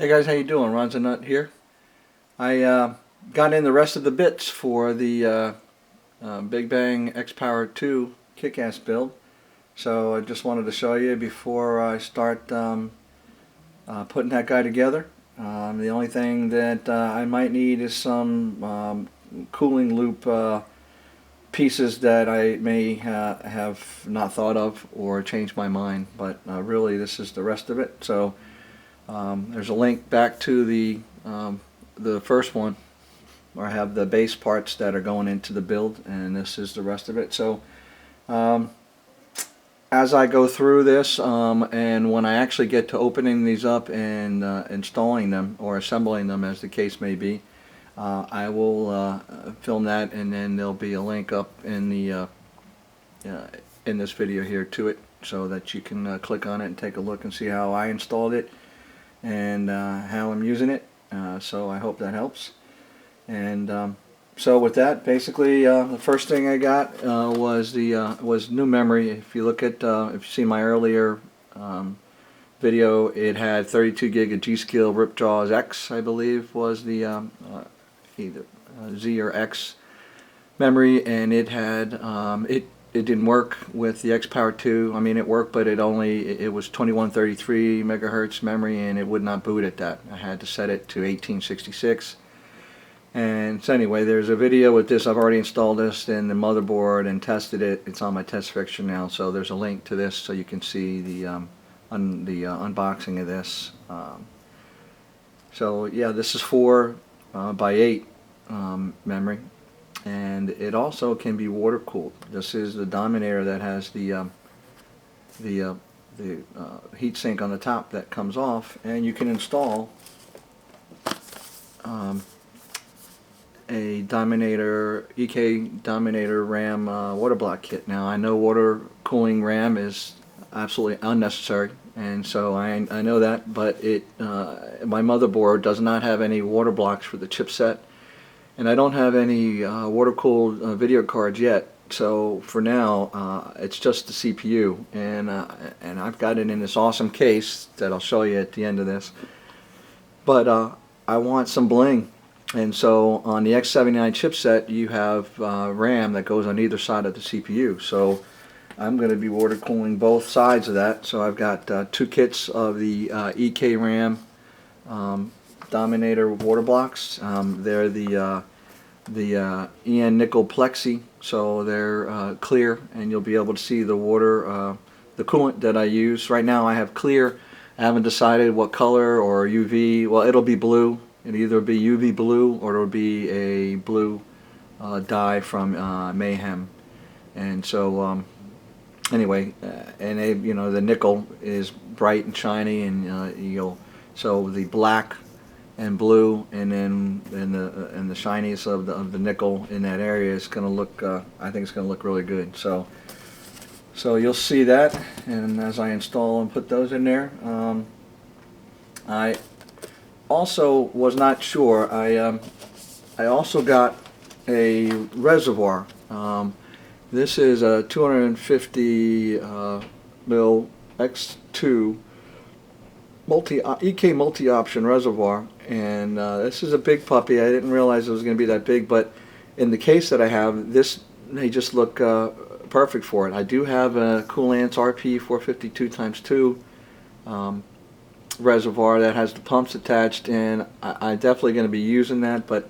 Hey guys, how you doing? Ron's a Nut here. I got in the rest of the bits for the Big Bang XPower 2 kick-ass build. So I just wanted to show you before I start putting that guy together. The only thing that I might need is some cooling loop pieces that I may have not thought of or changed my mind. But really this is the rest of it. So there's a link back to the first one where I have the base parts that are going into the build, and this is the rest of it. So as I go through this and when I actually get to opening these up and installing them or assembling them, as the case may be, I will film that, and then there'll be a link up in the in this video here to it, so that you can click on it and take a look and see how I installed it and how I'm using it. So I hope that helps. And so with that, basically the first thing I got was new memory. If you look at if you see my earlier video, it had 32 gig of G.Skill Ripjaws X, I believe was the either Z or X memory, and it had it didn't work with the XPower 2. I mean, it worked, but it was 2133 megahertz memory, and it would not boot at that. I had to set it to 1866. And so anyway, there's a video with this. I've already installed this in the motherboard and tested it. It's on my test fixture now, so there's a link to this so you can see the unboxing of this. So yeah, this is 4 by 8 memory. And it also can be water cooled. This is the Dominator that has the heat sink on the top that comes off, and you can install a Dominator EK-Dominator RAM water block kit. Now I know water cooling RAM is absolutely unnecessary, and so I know that, but my motherboard does not have any water blocks for the chipset. And I don't have any water-cooled video cards yet, so for now it's just the CPU, and I've got it in this awesome case that I'll show you at the end of this. But I want some bling, and so on the X79 chipset you have RAM that goes on either side of the CPU. So I'm going to be water cooling both sides of that. So I've got 2 kits of the EK RAM Dominator water blocks. They're the EN nickel plexi, so they're clear, and you'll be able to see the water, the coolant that I use. Right now I have clear. I haven't decided what color or UV. Well, it'll be blue. It'll either be UV blue or it'll be a blue dye from Mayhem. And so anyway, and you know, the nickel is bright and shiny, and so the black and blue, and then the shininess of the nickel in that area is going to look. I think it's going to look really good. So you'll see that, and as I install and put those in there, I also was not sure. I also got a Reservoir. This is a 250 mil X2 EK-MultiOption Reservoir, and this is a big puppy. I didn't realize it was going to be that big, but in the case that I have, they just look perfect for it. I do have a Coolant's RP 452x2 reservoir that has the pumps attached, and I'm definitely going to be using that, but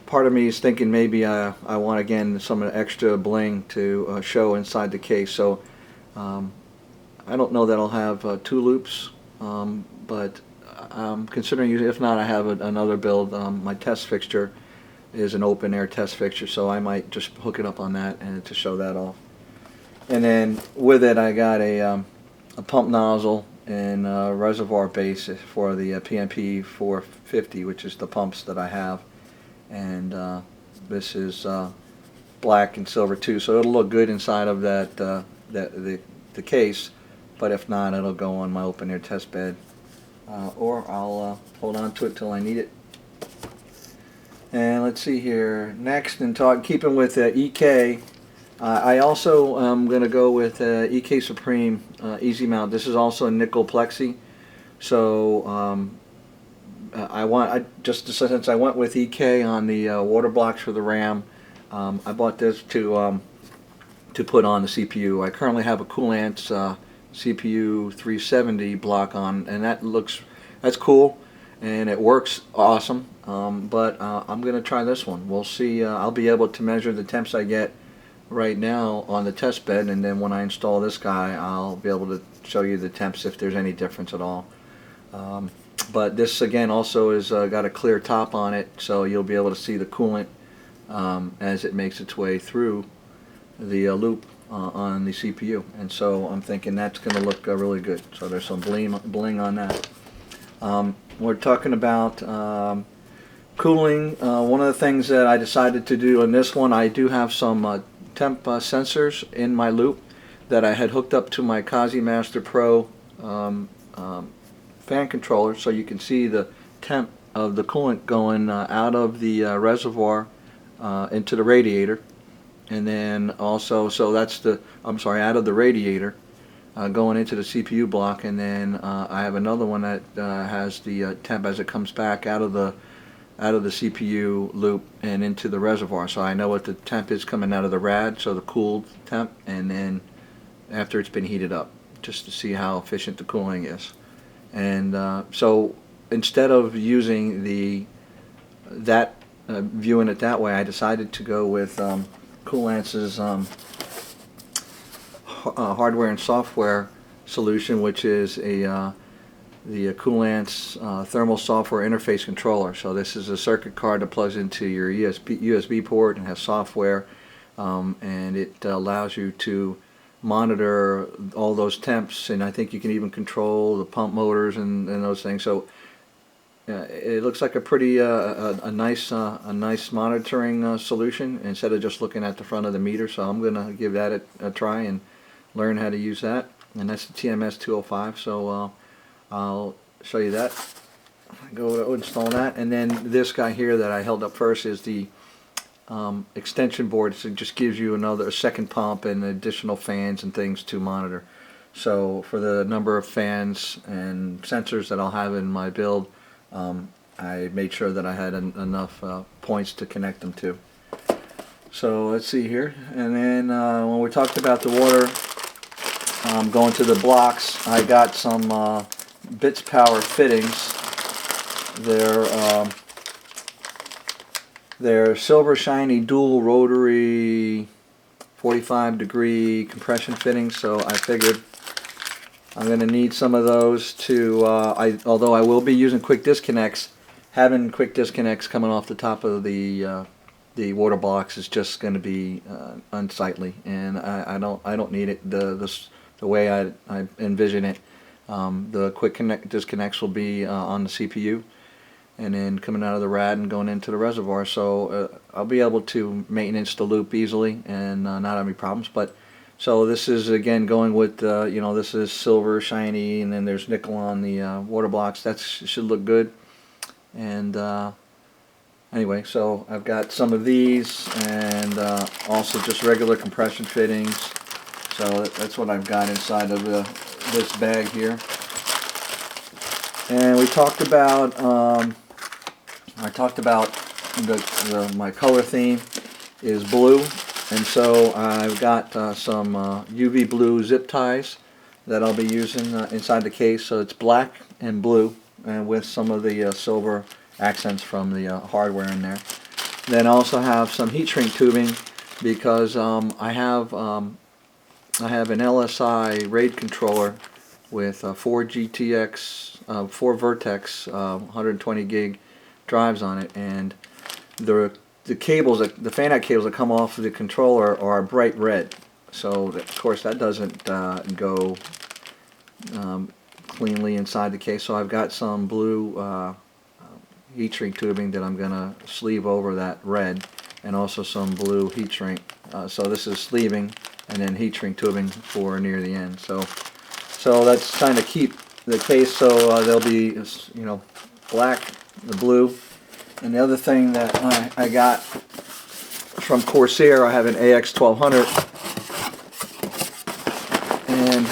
part of me is thinking maybe I want, again, some extra bling to show inside the case. So I don't know that I'll have 2 loops, but I'm considering using. If not, I have another build. My test fixture is an open air test fixture, so I might just hook it up on that and to show that off. And then with it, I got a pump nozzle and a reservoir base for the PMP 450, which is the pumps that I have. And this is black and silver too, so it'll look good inside of that the case. But if not, it'll go on my open air test bed, or I'll hold on to it till I need it. And let's see here. Next, and keeping with EK, I also am going to go with EK Supreme Easy Mount. This is also a nickel plexi. So just since I went with EK on the water blocks for the RAM, I bought this to put on the CPU. I currently have a Coolant's CPU 370 block on, and that's cool, and it works awesome. But I'm gonna try this one. We'll see. I'll be able to measure the temps I get right now on the test bed, and then when I install this guy, I'll be able to show you the temps if there's any difference at all. But this again also is got a clear top on it, so you'll be able to see the coolant as it makes its way through the loop on the CPU, and so I'm thinking that's going to look really good. So there's some bling on that. We're talking about cooling. One of the things that I decided to do in this one, I do have some temp sensors in my loop that I had hooked up to my Kazi Master Pro fan controller, so you can see the temp of the coolant going out of the reservoir into the radiator, and then also, so that's the, I'm sorry, out of the radiator going into the CPU block, and then I have another one that has the temp as it comes back out of the CPU loop and into the reservoir, so I know what the temp is coming out of the rad, so the cooled temp, and then after it's been heated up, just to see how efficient the cooling is. And so instead of using viewing it that way, I decided to go with Coolant's hardware and software solution, which is the Coolant's thermal software interface controller. So this is a circuit card that plugs into your USB port and has software, and it allows you to monitor all those temps, and I think you can even control the pump motors and those things. So it looks like a pretty a nice monitoring solution instead of just looking at the front of the meter. So I'm gonna give that a try and learn how to use that. And that's the TMS 205. So I'll show you that. Go to install that, and then this guy here that I held up first is the extension board. So it just gives you a second pump and additional fans and things to monitor. So for the number of fans and sensors that I'll have in my build, I made sure that I had enough points to connect them to. So let's see here, and then when we talked about the water going to the blocks, I got some XPower fittings. They're silver shiny dual rotary 45-degree compression fittings, so I figured I'm going to need some of those to, although I will be using quick disconnects, having quick disconnects coming off the top of the water blocks is just going to be unsightly, and I don't need it the way I envision it. The quick disconnects will be on the CPU, and then coming out of the rad and going into the reservoir, so I'll be able to maintenance the loop easily and not have any problems. But so this is again going with this is silver shiny, and then there's nickel on the water blocks. That should look good. And anyway, so I've got some of these, and also just regular compression fittings. So that's what I've got inside of this bag here. And we talked about my color theme is blue, and so I've got some UV blue zip ties that I'll be using inside the case. So it's black and blue, and with some of the silver accents from the hardware in there. Then I also have some heat shrink tubing because I have an LSI RAID controller with 4 Vertex 120 gig drives on it, and the cables, the fan out cables that come off of the controller are bright red. So of course that doesn't go cleanly inside the case. So I've got some blue heat shrink tubing that I'm gonna sleeve over that red, and also some blue heat shrink. So this is sleeving and then heat shrink tubing for near the end. So that's trying to keep the case so there'll be black, the blue. And the other thing that I got from Corsair, I have an AX1200, and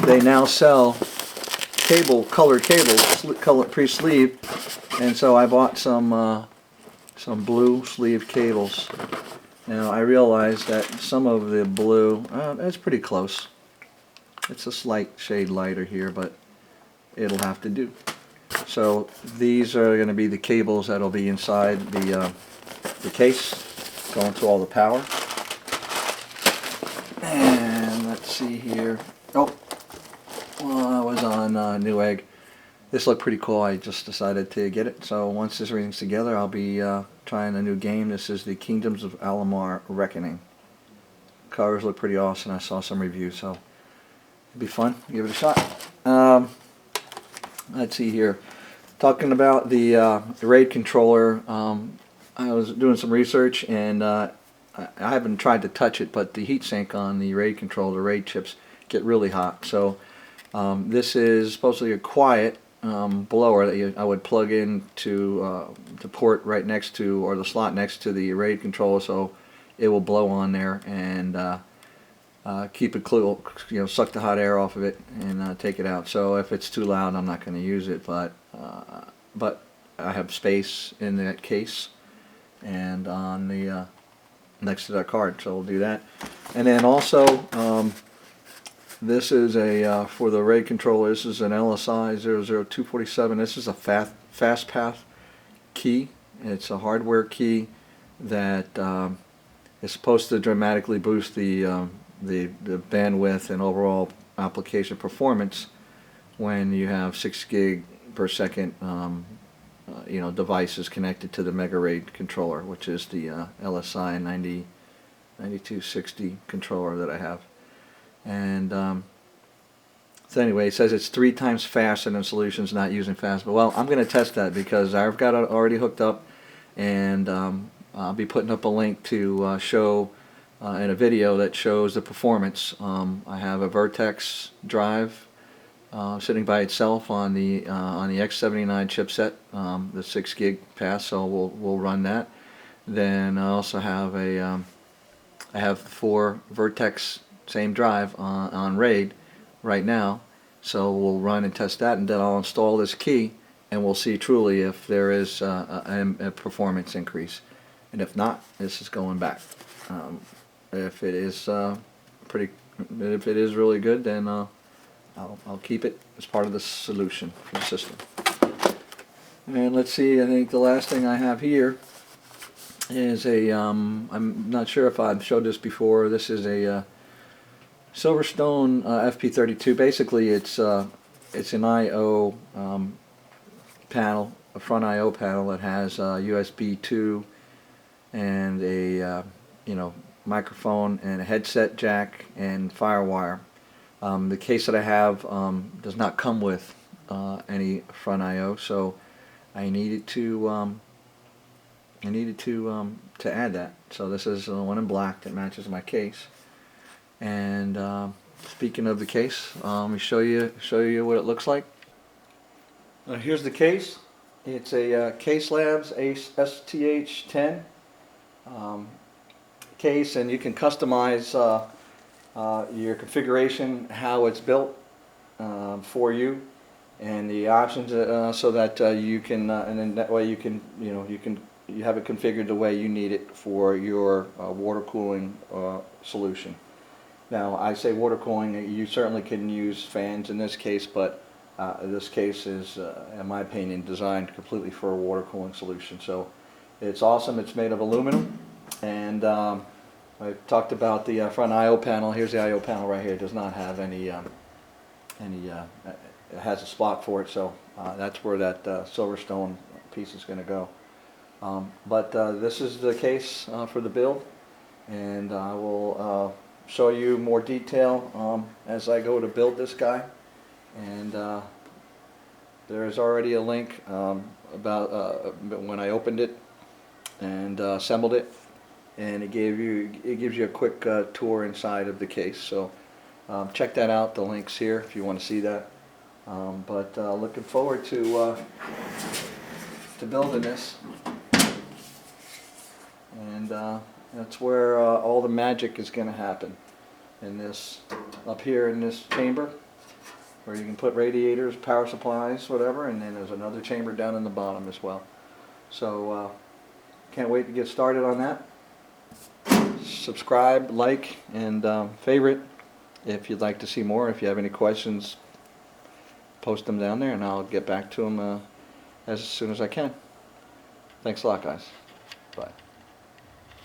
they now sell colored cables, pre-sleeved, and so I bought some blue sleeve cables. Now I realize that some of the blue, that's pretty close. It's a slight shade lighter here, but it'll have to do. So these are going to be the cables that'll be inside the case, going to all the power. And let's see here. Oh, well, I was on Newegg. This looked pretty cool. I just decided to get it. So once this everything's together, I'll be trying a new game. This is the Kingdoms of Alamar Reckoning. Covers look pretty awesome. I saw some reviews, so it'd be fun. Give it a shot. Let's see here. Talking about the RAID controller, I was doing some research, and I haven't tried to touch it, but the heatsink on the RAID controller, the RAID chips, get really hot. So this is supposedly a quiet blower that I would plug in to the port right next to, or the slot next to the RAID controller, so it will blow on there and keep it cool, suck the hot air off of it and take it out. So if it's too loud, I'm not going to use it, but I have space in that case and on the next to that card, so we'll do that. And then also this is a for the RAID controller. This is an LSI 00247. This is a fast path key. It's a hardware key that is supposed to dramatically boost the bandwidth and overall application performance when you have 6 gig per second devices connected to the Mega RAID controller, which is the LSI 9260 controller that I have. And so anyway, it says it's 3 times faster than solutions not using fast. But well, I'm going to test that because I've got it already hooked up, and I'll be putting up a link to show in a video that shows the performance. I have a Vertex drive sitting by itself on the X79 chipset, the 6 gig path, so we'll run that. Then I also have I have 4 Vertex same drive on RAID right now, so we'll run and test that, and then I'll install this key, and we'll see truly if there is a performance increase, and if not, this is going back. If it is if it is really good, then I'll keep it as part of the solution for the system. And let's see, I think the last thing I have here is a I'm not sure if I've showed this before. This is a Silverstone FP32. Basically, it's an I/O panel, a front I/O panel that has USB 2 and a microphone and a headset jack and FireWire. The case that I have does not come with any front I/O, so I needed to add that. So this is the one in black that matches my case. And speaking of the case, let me show you what it looks like. Here's the case. It's a Case Labs STH10 case, and you can customize your configuration, how it's built for you, and the options so that you can, and then that way you can, you have it configured the way you need it for your water cooling solution. Now, I say water cooling, you certainly can use fans in this case, but this case is, in my opinion, designed completely for a water cooling solution. So it's awesome. It's made of aluminum, and I talked about the front I/O panel. Here's the I/O panel right here. It does not have any it has a slot for it, so that's where that Silverstone piece is going to go. But this is the case for the build, and I will show you more detail as I go to build this guy. And there's already a link about when I opened it and assembled it, and it gives you a quick tour inside of the case. So check that out. The link's here if you want to see that. But looking forward to building this, and that's where all the magic is going to happen, in this, up here in this chamber. where you can put radiators, power supplies, whatever, and then there's another chamber down in the bottom as well. So can't wait to get started on that. Subscribe, like, and favorite if you'd like to see more. If you have any questions, post them down there and I'll get back to them as soon as I can. Thanks a lot, guys. Bye.